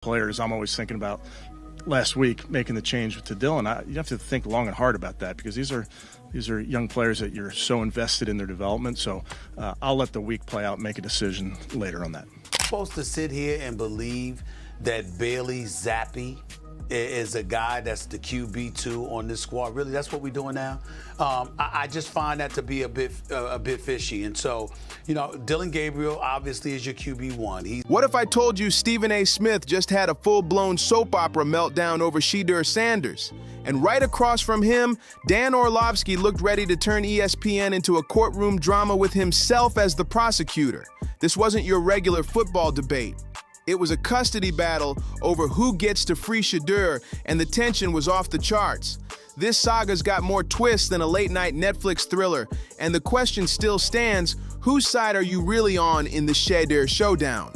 players, I'm always thinking about last week making the change to Dylan. You have to think long and hard about that because these are young players that you're so invested in their development. So I'll let the week play out and make a decision later on that. Supposed to sit here and believe that Bailey Zappi is a guy that's the QB2 on this squad. Really, that's what we're doing now. I just find that to be a bit fishy. And so, you know, Dylan Gabriel obviously is your QB1. What if I told you Stephen A. Smith just had a full-blown soap opera meltdown over Shedeur Sanders? And right across from him, Dan Orlovsky looked ready to turn ESPN into a courtroom drama with himself as the prosecutor. This wasn't your regular football debate. It was a custody battle over who gets to free Shedeur, and the tension was off the charts. This saga's got more twists than a late-night Netflix thriller, and the question still stands, whose side are you really on in the Shedeur showdown?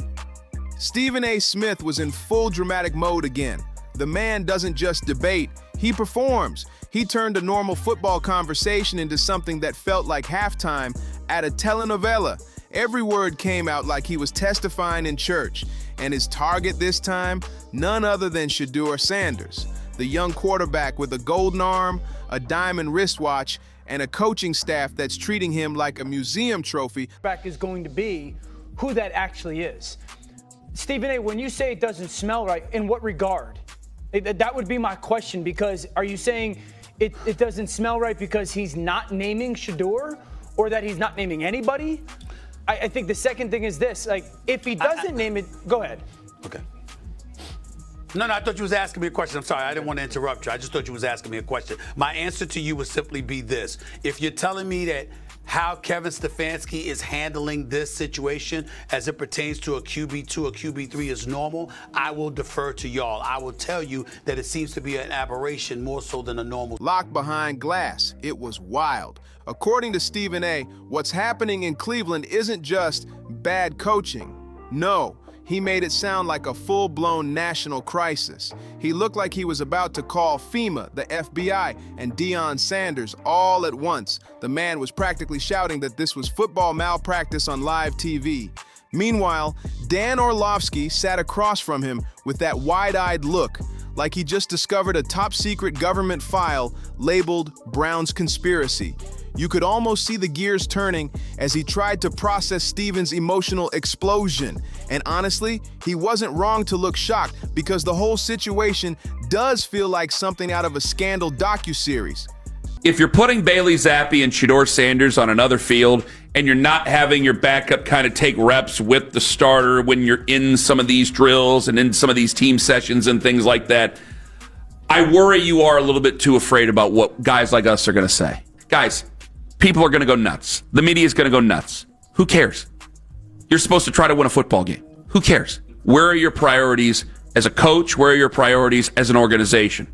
Stephen A. Smith was in full dramatic mode again. The man doesn't just debate, he performs. He turned a normal football conversation into something that felt like halftime at a telenovela. Every word came out like he was testifying in church. And his target this time, none other than Shedeur Sanders, the young quarterback with a golden arm, a diamond wristwatch, and a coaching staff that's treating him like a museum trophy. Back is going to be who that actually is. Stephen A., when you say it doesn't smell right, in what regard? That would be my question, because are you saying it doesn't smell right because he's not naming Shedeur, or that he's not naming anybody? I think the second thing is this, like, if he doesn't name it, go ahead. Okay. No, I thought you was asking me a question. I'm sorry, I didn't want to interrupt you. I just thought you was asking me a question. My answer to you would simply be this. If you're telling me that how Kevin Stefanski is handling this situation as it pertains to a QB2 or QB3 is normal, I will defer to y'all. I will tell you that it seems to be an aberration more so than a normal. Locked behind glass. It was wild. According to Stephen A., what's happening in Cleveland isn't just bad coaching. No, he made it sound like a full-blown national crisis. He looked like he was about to call FEMA, the FBI, and Deion Sanders all at once. The man was practically shouting that this was football malpractice on live TV. Meanwhile, Dan Orlovsky sat across from him with that wide-eyed look, like he just discovered a top-secret government file labeled Browns Conspiracy. You could almost see the gears turning as he tried to process Stephen's emotional explosion. And honestly, he wasn't wrong to look shocked because the whole situation does feel like something out of a Scandal docuseries. If you're putting Bailey Zappi and Shedeur Sanders on another field and you're not having your backup kind of take reps with the starter when you're in some of these drills and in some of these team sessions and things like that, I worry you are a little bit too afraid about what guys like us are going to say. Guys, people are going to go nuts. The media is going to go nuts. Who cares? You're supposed to try to win a football game. Who cares? Where are your priorities as a coach? Where are your priorities as an organization?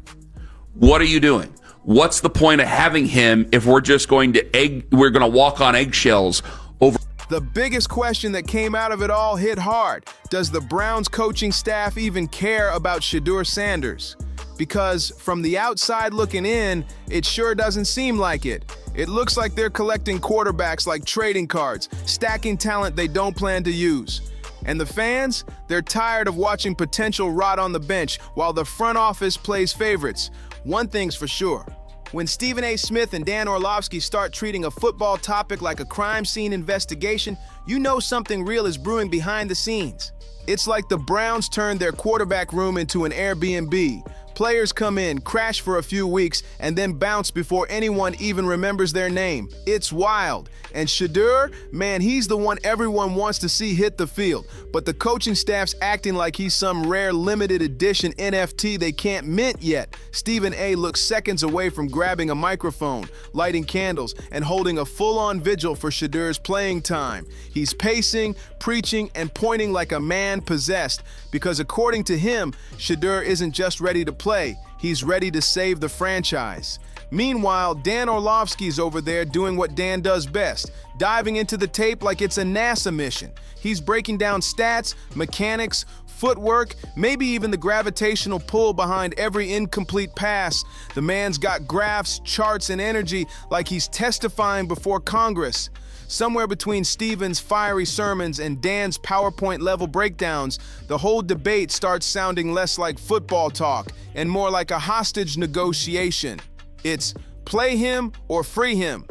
What are you doing? What's the point of having him if we're just going to walk on eggshells over? The biggest question that came out of it all hit hard. Does the Browns coaching staff even care about Shedeur Sanders? Because from the outside looking in, it sure doesn't seem like it. It looks like they're collecting quarterbacks like trading cards, stacking talent they don't plan to use. And the fans, they're tired of watching potential rot on the bench while the front office plays favorites. One thing's for sure. When Stephen A. Smith and Dan Orlovsky start treating a football topic like a crime scene investigation, you know something real is brewing behind the scenes. It's like the Browns turned their quarterback room into an Airbnb. Players come in, crash for a few weeks, and then bounce before anyone even remembers their name. It's wild. And Shedeur, man, he's the one everyone wants to see hit the field. But the coaching staff's acting like he's some rare limited edition NFT they can't mint yet. Stephen A. looks seconds away from grabbing a microphone, lighting candles, and holding a full-on vigil for Shedeur's playing time. He's pacing, preaching, and pointing like a man possessed. Because according to him, Shedeur isn't just ready to play, he's ready to save the franchise. Meanwhile, Dan Orlovsky's over there doing what Dan does best, diving into the tape like it's a NASA mission. He's breaking down stats, mechanics, footwork, maybe even the gravitational pull behind every incomplete pass. The man's got graphs, charts, and energy like he's testifying before Congress. Somewhere between Steven's fiery sermons and Dan's PowerPoint-level breakdowns, the whole debate starts sounding less like football talk and more like a hostage negotiation. It's play him or free him.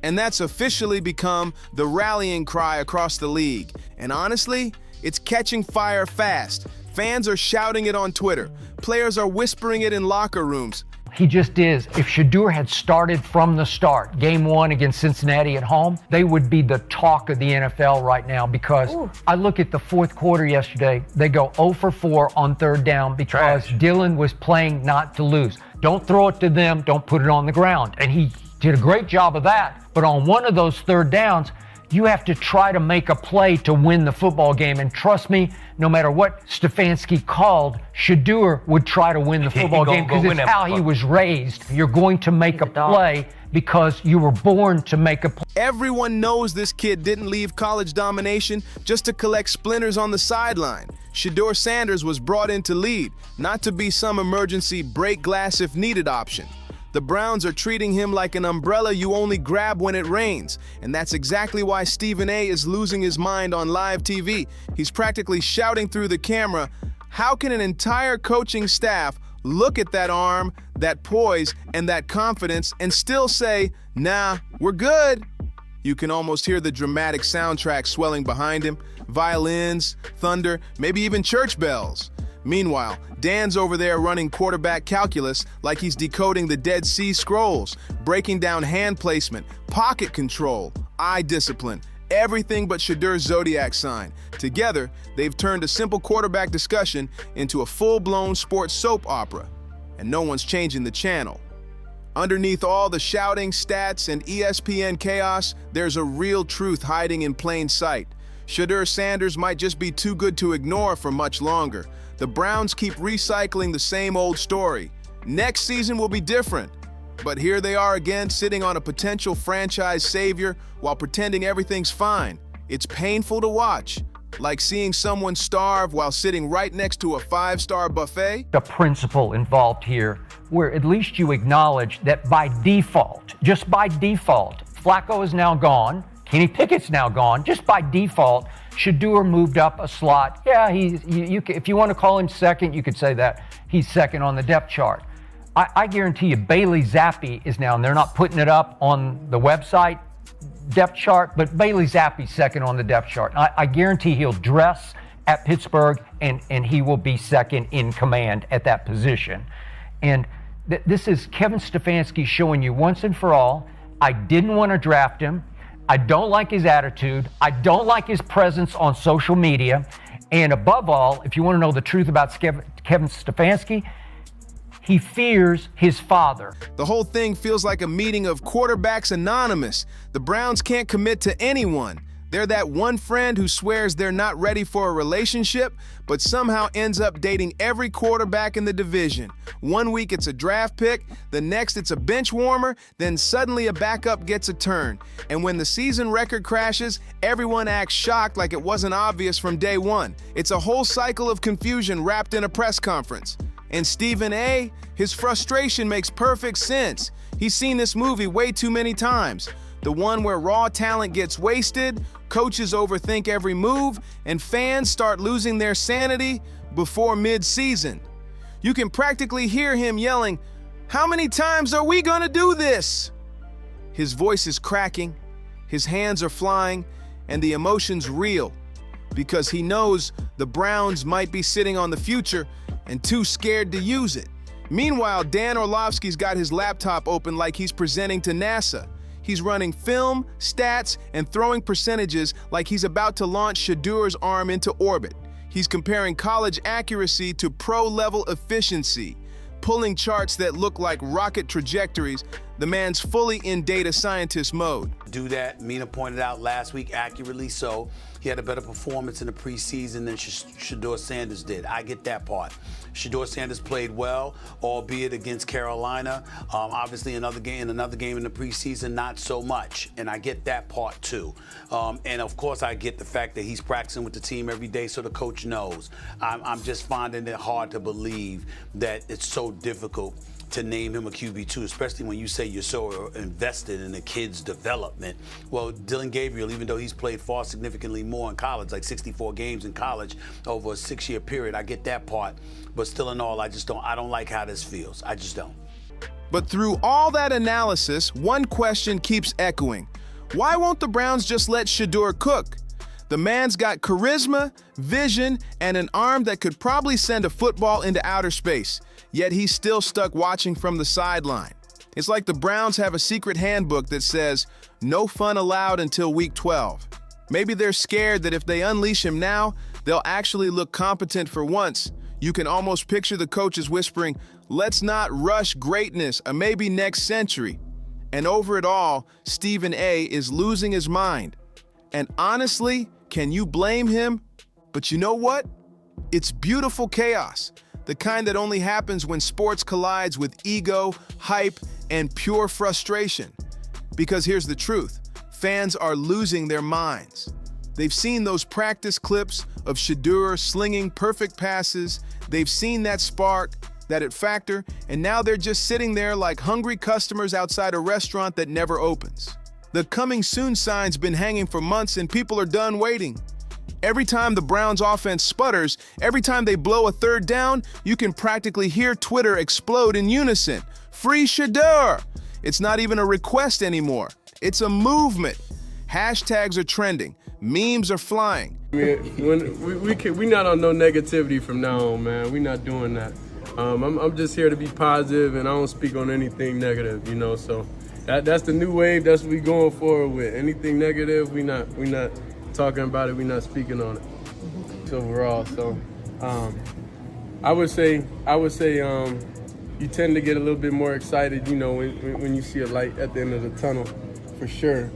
And that's officially become the rallying cry across the league. And honestly, it's catching fire fast. Fans are shouting it on Twitter. Players are whispering it in locker rooms. He just is. If Shedeur had started from the start, game 1 against Cincinnati at home, they would be the talk of the NFL right now because I look at the fourth quarter yesterday, they go 0 for 4 on third down because Dylan was playing not to lose. Don't throw it to them, don't put it on the ground. And he did a great job of that. But on one of those third downs, you have to try to make a play to win the football game. And trust me, no matter what Stefanski called, Shedeur would try to win the football game because it's how he was raised. You're going to make a play because you were born to make a play. Everyone knows this kid didn't leave college domination just to collect splinters on the sideline. Shedeur Sanders was brought in to lead, not to be some emergency break glass if needed option. The Browns are treating him like an umbrella you only grab when it rains, and that's exactly why Stephen A. is losing his mind on live TV. He's practically shouting through the camera, how can an entire coaching staff look at that arm, that poise, and that confidence and still say, nah, we're good? You can almost hear the dramatic soundtrack swelling behind him, violins, thunder, maybe even church bells. Meanwhile, Dan's over there running quarterback calculus like he's decoding the Dead Sea Scrolls, breaking down hand placement, pocket control, eye discipline, everything but Shedeur's zodiac sign. Together, they've turned a simple quarterback discussion into a full-blown sports soap opera, and no one's changing the channel. Underneath all the shouting, stats, and ESPN chaos, there's a real truth hiding in plain sight. Shedeur Sanders might just be too good to ignore for much longer. The Browns keep recycling the same old story. Next season will be different. But here they are again, sitting on a potential franchise savior while pretending everything's fine. It's painful to watch, like seeing someone starve while sitting right next to a 5-star buffet. The principle involved here, where at least you acknowledge that by default, just by default, Flacco is now gone, Kenny Pickett's now gone, just by default, Shedeur moved up a slot. Yeah, if you want to call him second, you could say that. He's second on the depth chart. I guarantee you Bailey Zappi is now, and they're not putting it up on the website depth chart, but Bailey Zappi's second on the depth chart. I guarantee he'll dress at Pittsburgh and he will be second in command at that position. And this is Kevin Stefanski showing you once and for all, I didn't want to draft him. I don't like his attitude. I don't like his presence on social media. And above all, if you want to know the truth about Kevin Stefanski, he fears his father. The whole thing feels like a meeting of quarterbacks anonymous. The Browns can't commit to anyone. They're that one friend who swears they're not ready for a relationship, but somehow ends up dating every quarterback in the division. One week it's a draft pick, the next it's a bench warmer, then suddenly a backup gets a turn. And when the season record crashes, everyone acts shocked like it wasn't obvious from day one. It's a whole cycle of confusion wrapped in a press conference. And Stephen A., his frustration makes perfect sense. He's seen this movie way too many times. The one where raw talent gets wasted, coaches overthink every move, and fans start losing their sanity before mid-season. You can practically hear him yelling, "How many times are we gonna do this?" His voice is cracking, his hands are flying, and the emotion's real, because he knows the Browns might be sitting on the future and too scared to use it. Meanwhile, Dan Orlovsky's got his laptop open like he's presenting to NASA. He's running film, stats, and throwing percentages like he's about to launch Shedeur's arm into orbit. He's comparing college accuracy to pro-level efficiency, pulling charts that look like rocket trajectories. The man's fully in data scientist mode. Do that. Mina pointed out last week accurately so. He had a better performance in the preseason than Shedeur Sanders did. I get that part. Shedeur Sanders played well, albeit against Carolina. Obviously, another game in the preseason, not so much. And I get that part too. And of course, I get the fact that he's practicing with the team every day, so the coach knows. I'm just finding it hard to believe that it's so difficult to name him a QB2, especially when you say you're so invested in the kid's development. Well, Dillon Gabriel, even though he's played far significantly more in college, like 64 games in college over a 6-year period, I get that part. But still in all, I don't like how this feels. I just don't. But through all that analysis, one question keeps echoing. Why won't the Browns just let Shedeur cook? The man's got charisma, vision, and an arm that could probably send a football into outer space, yet he's still stuck watching from the sideline. It's like the Browns have a secret handbook that says, no fun allowed until week 12. Maybe they're scared that if they unleash him now, they'll actually look competent for once. You can almost picture the coaches whispering, let's not rush greatness, or maybe next century. And over it all, Stephen A. is losing his mind. And honestly, can you blame him? But you know what? It's beautiful chaos, the kind that only happens when sports collides with ego, hype, and pure frustration. Because here's the truth, fans are losing their minds. They've seen those practice clips of Shedeur slinging perfect passes, they've seen that spark, that it factor, and now they're just sitting there like hungry customers outside a restaurant that never opens. The coming soon sign's been hanging for months and people are done waiting. Every time the Browns offense sputters, every time they blow a third down, you can practically hear Twitter explode in unison. Free Shedeur! It's not even a request anymore. It's a movement. Hashtags are trending. Memes are flying. We not on no negativity from now on, man. We not doing that. I'm just here to be positive, and I don't speak on anything negative, you know. So that's the new wave. That's what we going forward with. Anything negative, we not talking about it. We not speaking on it. Overall, so I would say you tend to get a little bit more excited, you know, when you see a light at the end of the tunnel, for sure.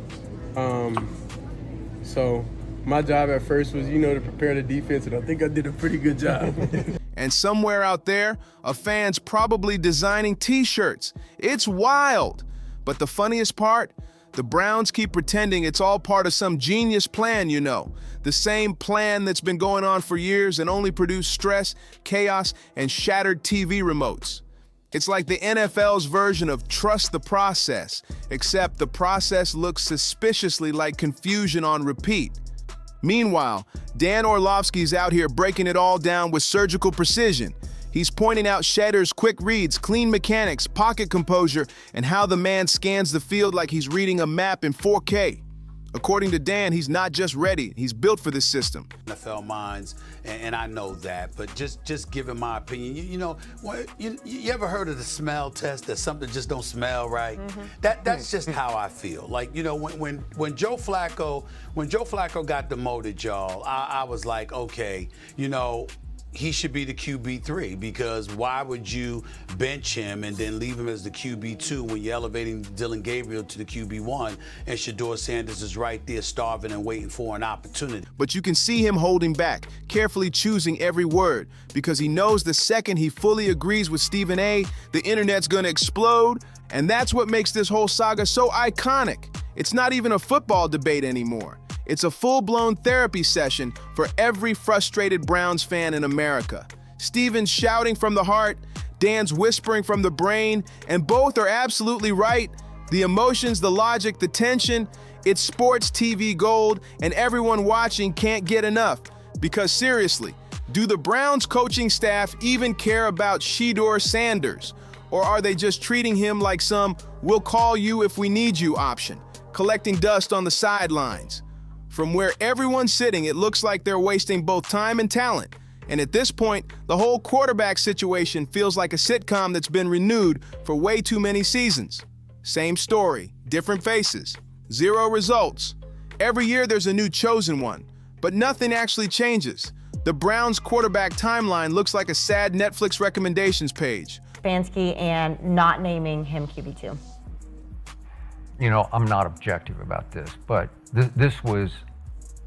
So my job at first was, you know, to prepare the defense, and I think I did a pretty good job. And somewhere out there, a fan's probably designing t-shirts. It's wild. But the funniest part, the Browns keep pretending it's all part of some genius plan, you know. The same plan that's been going on for years and only produced stress, chaos, and shattered TV remotes. It's like the NFL's version of trust the process, except the process looks suspiciously like confusion on repeat. Meanwhile, Dan Orlovsky's out here breaking it all down with surgical precision. He's pointing out Shedeur's quick reads, clean mechanics, pocket composure, and how the man scans the field like he's reading a map in 4K. According to Dan, he's not just ready, he's built for this system. NFL minds, and I know that, but just giving my opinion, you know, you ever heard of the smell test, that something just don't smell right? Mm-hmm. That's just how I feel. Like, you know, when Joe Flacco got demoted, y'all, I was like, okay, you know, he should be the QB3, because why would you bench him and then leave him as the QB2 when you're elevating Dillon Gabriel to the QB1 and Shedeur Sanders is right there starving and waiting for an opportunity? But you can see him holding back, carefully choosing every word, because he knows the second he fully agrees with Stephen A., the internet's gonna explode, and that's what makes this whole saga so iconic. It's not even a football debate anymore. It's a full-blown therapy session for every frustrated Browns fan in America. Stephen's shouting from the heart, Dan's whispering from the brain, and both are absolutely right. The emotions, the logic, the tension, it's sports TV gold, and everyone watching can't get enough. Because seriously, do the Browns coaching staff even care about Shedeur Sanders? Or are they just treating him like some "we'll call you if we need you" option, collecting dust on the sidelines? From where everyone's sitting, it looks like they're wasting both time and talent. And at this point, the whole quarterback situation feels like a sitcom that's been renewed for way too many seasons. Same story, different faces, zero results. Every year there's a new chosen one, but nothing actually changes. The Browns quarterback timeline looks like a sad Netflix recommendations page. Stefanski and not naming him QB2. You know, I'm not objective about this, but this was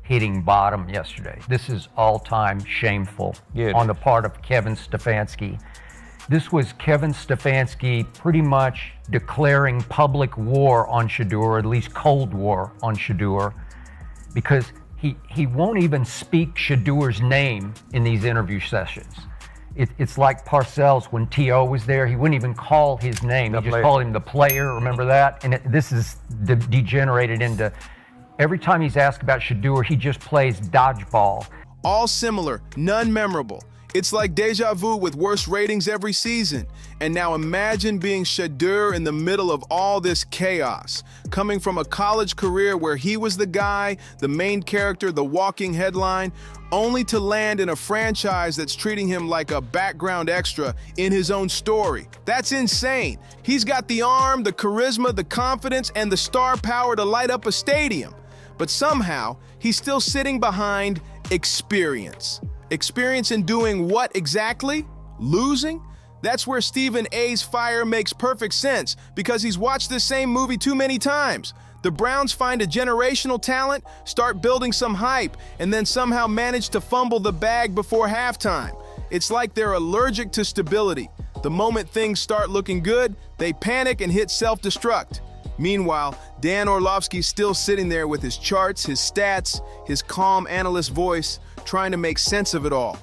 hitting bottom yesterday. This is all-time shameful on the part of Kevin Stefanski. This was Kevin Stefanski pretty much declaring public war on Shedeur, or at least Cold War on Shedeur, because he won't even speak Shedeur's name in these interview sessions. It's like Parcells when T.O. was there. He wouldn't even call his name. He just called him the player. Remember that? And this is degenerated into every time he's asked about Shedeur, he just plays dodgeball. All similar, none memorable. It's like deja vu with worse ratings every season. And now imagine being Shedeur in the middle of all this chaos, coming from a college career where he was the guy, the main character, the walking headline, only to land in a franchise that's treating him like a background extra in his own story. That's insane. He's got the arm, the charisma, the confidence, and the star power to light up a stadium. But somehow, he's still sitting behind experience. Experience in doing what exactly? Losing? That's where Stephen A's fire makes perfect sense, because he's watched this same movie too many times. The Browns find a generational talent, start building some hype, and then somehow manage to fumble the bag before halftime. It's like they're allergic to stability. The moment things start looking good, they panic and hit self-destruct. Meanwhile, Dan Orlovsky's still sitting there with his charts, his stats, his calm analyst voice, trying to make sense of it all.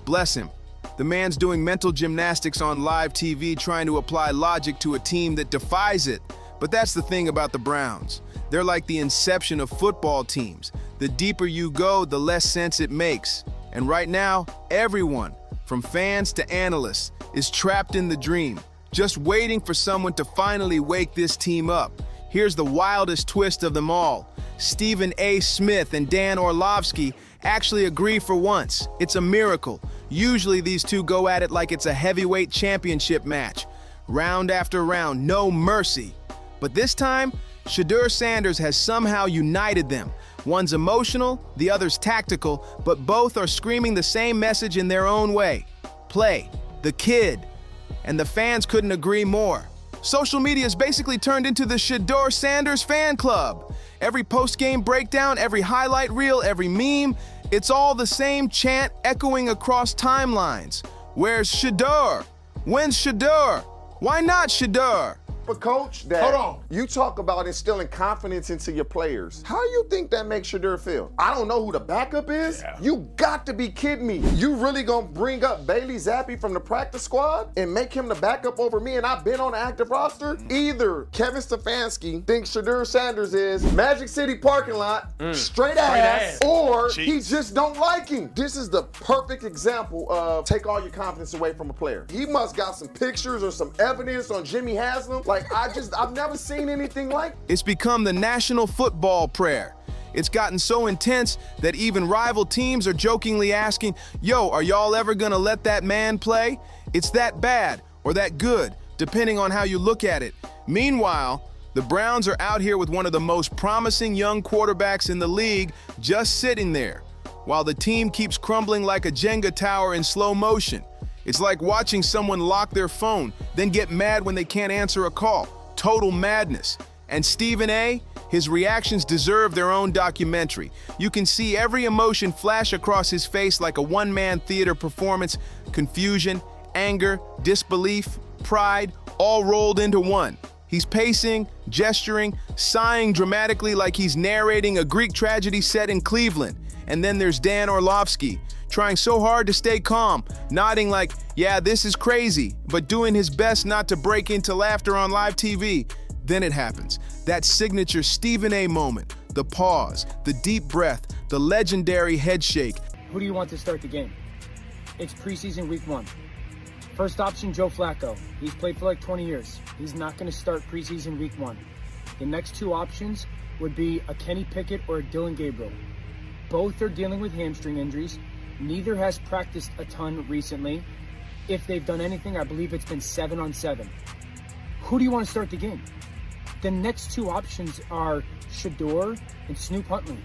Bless him. The man's doing mental gymnastics on live TV, trying to apply logic to a team that defies it. But that's the thing about the Browns. They're like the inception of football teams. The deeper you go, the less sense it makes. And right now, everyone, from fans to analysts, is trapped in the dream, just waiting for someone to finally wake this team up. Here's the wildest twist of them all. Stephen A. Smith and Dan Orlovsky actually agree for once. It's a miracle. Usually these two go at it like it's a heavyweight championship match. Round after round, no mercy. But this time, Shedeur Sanders has somehow united them. One's emotional, the other's tactical, but both are screaming the same message in their own way. Play. The kid. And the fans couldn't agree more. Social media has basically turned into the Shedeur Sanders fan club. Every post-game breakdown, every highlight reel, every meme, it's all the same chant echoing across timelines. Where's Shedeur? When's Shedeur? Why not Shedeur? But coach, that you talk about instilling confidence into your players. How do you think that makes Shedeur feel? I don't know who the backup is. Yeah. You got to be kidding me. You really gonna bring up Bailey Zappi from the practice squad and make him the backup over me and I've been on the active roster? Either Kevin Stefanski thinks Shedeur Sanders is Magic City parking lot, straight ass, or he just don't like him. This is the perfect example of take all your confidence away from a player. He must got some pictures or some evidence on Jimmy Haslam. Like, I've never seen anything like it. It's become the national football prayer. It's gotten so intense that even rival teams are jokingly asking, yo, are y'all ever gonna let that man play? It's that bad or that good, depending on how you look at it. Meanwhile, the Browns are out here with one of the most promising young quarterbacks in the league just sitting there, while the team keeps crumbling like a Jenga tower in slow motion. It's like watching someone lock their phone, then get mad when they can't answer a call. Total madness. And Stephen A., his reactions deserve their own documentary. You can see every emotion flash across his face like a one-man theater performance. Confusion, anger, disbelief, pride, all rolled into one. He's pacing, gesturing, sighing dramatically like he's narrating a Greek tragedy set in Cleveland. And then there's Dan Orlovsky, trying so hard to stay calm, nodding like, yeah, this is crazy, but doing his best not to break into laughter on live TV. Then it happens. That signature Stephen A moment, the pause, the deep breath, the legendary head shake. Who do you want to start the game? It's preseason week 1. First option, Joe Flacco. He's played for like 20 years. He's not going to start preseason week 1. The next 2 options would be a Kenny Pickett or a Dylan Gabriel. Both are dealing with hamstring injuries. Neither has practiced a ton recently. If they've done anything, I believe it's been 7-on-7. Who do you want to start the game? The next 2 options are Shedeur and Snoop Huntley.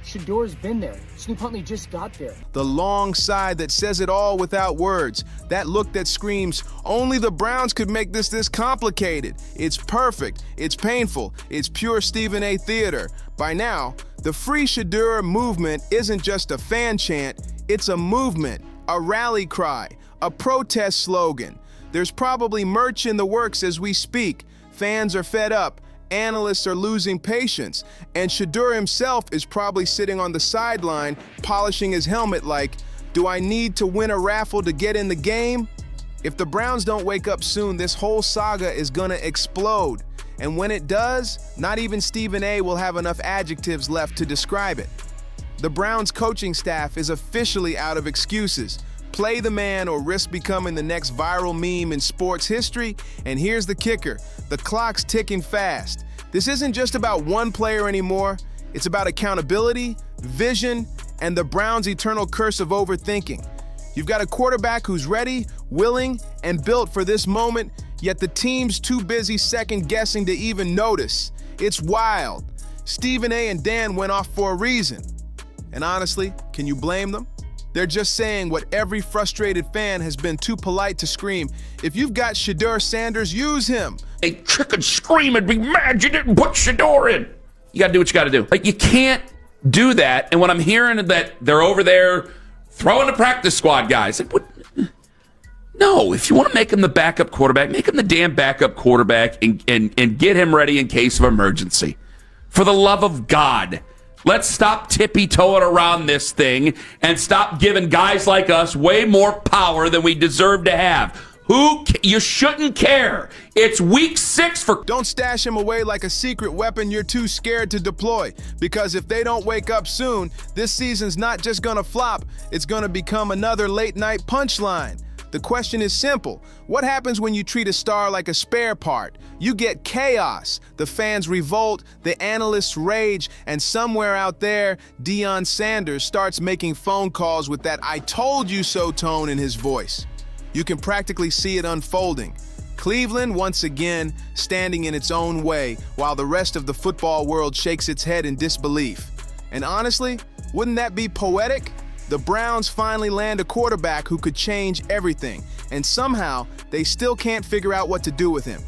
Shedeur's been there. Snoop Huntley just got there. The long sigh that says it all without words. That look that screams, only the Browns could make this complicated. It's perfect. It's painful. It's pure Stephen A. theater. By now, the Free Shedeur movement isn't just a fan chant. It's a movement, a rally cry, a protest slogan. There's probably merch in the works as we speak. Fans are fed up. Analysts are losing patience, and Shedeur himself is probably sitting on the sideline polishing his helmet like, Do I need to win a raffle to get in the game? If the Browns don't wake up soon, this whole saga is gonna explode. And when it does, not even Stephen A will have enough adjectives left to describe it. The Browns coaching staff is officially out of excuses. Play the man or risk becoming the next viral meme in sports history. And here's the kicker, the clock's ticking fast. This isn't just about one player anymore. It's about accountability, vision, and the Browns' eternal curse of overthinking. You've got a quarterback who's ready, willing, and built for this moment, yet the team's too busy second-guessing to even notice. It's wild. Stephen A and Dan went off for a reason. And honestly, can you blame them? They're just saying what every frustrated fan has been too polite to scream. If you've got Shedeur Sanders, use him. A chicken scream and be mad you didn't put Shedeur in. You got to do what you got to do. Like, you can't do that. And when I'm hearing that they're over there throwing the practice squad guys, like, what? No, if you want to make him the backup quarterback, make him the damn backup quarterback and get him ready in case of emergency. For the love of God, let's stop tippy-toeing around this thing and stop giving guys like us way more power than we deserve to have. You shouldn't care. It's week 6 for... Don't stash him away like a secret weapon you're too scared to deploy. Because if they don't wake up soon, this season's not just gonna flop, it's gonna become another late-night punchline. The question is simple. What happens when you treat a star like a spare part? You get chaos. The fans revolt, the analysts rage, and somewhere out there, Deion Sanders starts making phone calls with that "I told you so" tone in his voice. You can practically see it unfolding. Cleveland, once again, standing in its own way, while the rest of the football world shakes its head in disbelief. And honestly, wouldn't that be poetic? The Browns finally land a quarterback who could change everything, and somehow they still can't figure out what to do with him.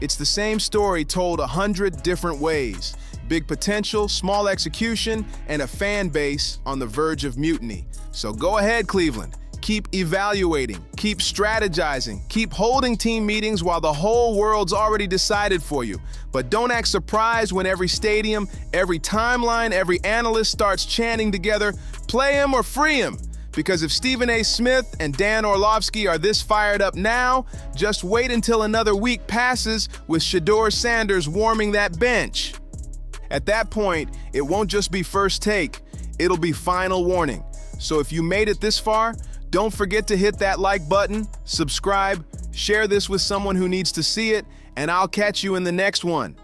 It's the same story told 100 different ways. Big potential, small execution, and a fan base on the verge of mutiny. So go ahead, Cleveland. Keep evaluating, keep strategizing, keep holding team meetings while the whole world's already decided for you. But don't act surprised when every stadium, every timeline, every analyst starts chanting together, "Play him or free him." Because if Stephen A. Smith and Dan Orlovsky are this fired up now, just wait until another week passes with Shedeur Sanders warming that bench. At that point, it won't just be first take, it'll be final warning. So if you made it this far, don't forget to hit that like button, subscribe, share this with someone who needs to see it, and I'll catch you in the next one.